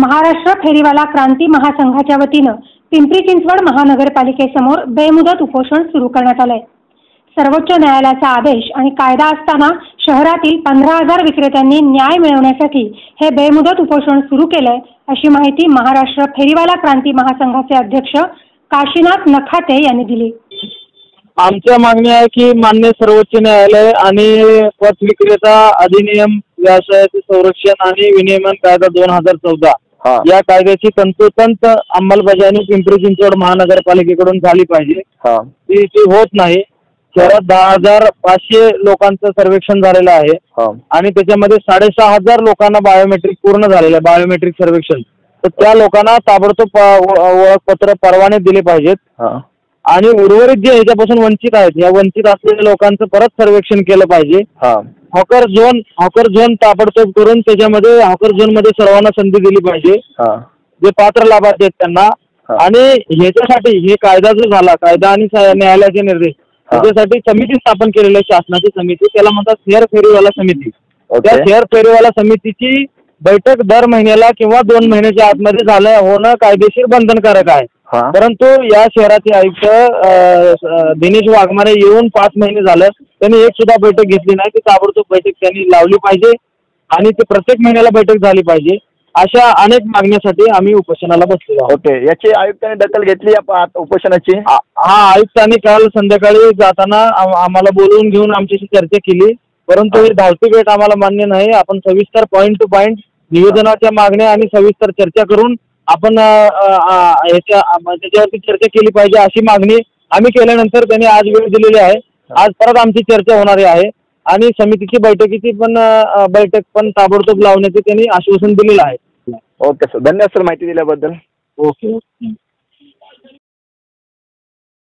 महाराष्ट्र फेरीवाला क्रांती महासंघाच्या वतीनं पिंपरी चिंचवड महानगरपालिकेसमोर बेमुदत उपोषण सुरू करण्यात आलंय। सर्वोच्च न्यायालयाचा आदेश आणि कायदा असताना शहरातील 15,000 विक्रेत्यांनी न्याय मिळवण्यासाठी हे बेमुदत उपोषण सुरू केलंय, अशी माहिती महाराष्ट्र फेरीवाला क्रांती महासंघाचे अध्यक्ष काशीनाथ नखाते यांनी दिली। आमच्या मागणी आहे की मान्य सर्वोच्च न्यायालय आणि पथ विक्रेता अधिनियम, व्यवसायाचे संरक्षण आणि विनियमन कायदा 2014 या कायद्याची तंतोतंत अंमलबजावणी पिंपरी चिंचवड महानगरपालिकेकडून झाली पाहिजे। ती होत नाही। शहरात 10,500 लोकांचं सर्वेक्षण झालेलं आहे आणि त्याच्यामध्ये 6,500 लोकांना बायोमेट्रिक पूर्ण झालेलं आहे, बायोमेट्रिक सर्वेक्षण। तर त्या लोकांना ताबडतोब ओळखपत्र परवाने दिले पाहिजेत आणि उर्वरित जे ह्याच्यापासून वंचित आहेत, या वंचित असलेल्या लोकांचं परत सर्वेक्षण केलं पाहिजे। हॉकर झोन ताबडतोब करून त्याच्यामध्ये हॉकर झोन मध्ये सर्वांना संधी दिली पाहिजे जे पात्र लाभार्थी आहेत त्यांना। आणि ह्याच्यासाठी हे कायदा जो झाला, कायदा आणि न्यायालयाचे निर्देश, त्याच्यासाठी समिती स्थापन केलेली आहे, शासनाची समिती, त्याला म्हणतात शेअर फेरीवाला समिती। त्या शेअर फेरीवाला समितीची बैठक दर महिन्याला किंवा 2 महिन्याच्या आतमध्ये होणं कायदेशीर बंधनकारक आहे। परंतु या शहराचे आयुक्त दिनेश वाघमारे येऊन 5 महिने झालं, त्यांनी एक सुद्धा बैठक घेतली नाही। ती ताबडतोब बैठक त्यांनी लावली पाहिजे आणि ते प्रत्येक महिन्याला बैठक झाली पाहिजे। अशा अनेक मागण्यासाठी आम्ही उपोषणाला बसलेलो आहोत। याची आयुक्तांनी दखल घेतली उपोषणाची? आयुक्तांनी काल संध्याकाळी जाताना आम्हाला बोलवून घेऊन आमच्याशी चर्चा केली, परंतु ही धावती भेट आम्हाला मान्य नाही। आपण सविस्तर पॉईंट टू पॉईंट निवेदनाच्या मागण्या आणि सविस्तर चर्चा करून आपण त्याच्यावरती चर्चा केली पाहिजे अशी मागणी आम्ही केल्यानंतर त्यांनी आज वेळ दिलेली आहे। आज परत आमची चर्चा होणारी आहे आणि समितीची बैठक पण ताबडतोब लावण्याचे त्यांनी आश्वासन दिलेलं आहे। ओके सर, धन्यवाद सर माहिती दिल्याबद्दल। ओके।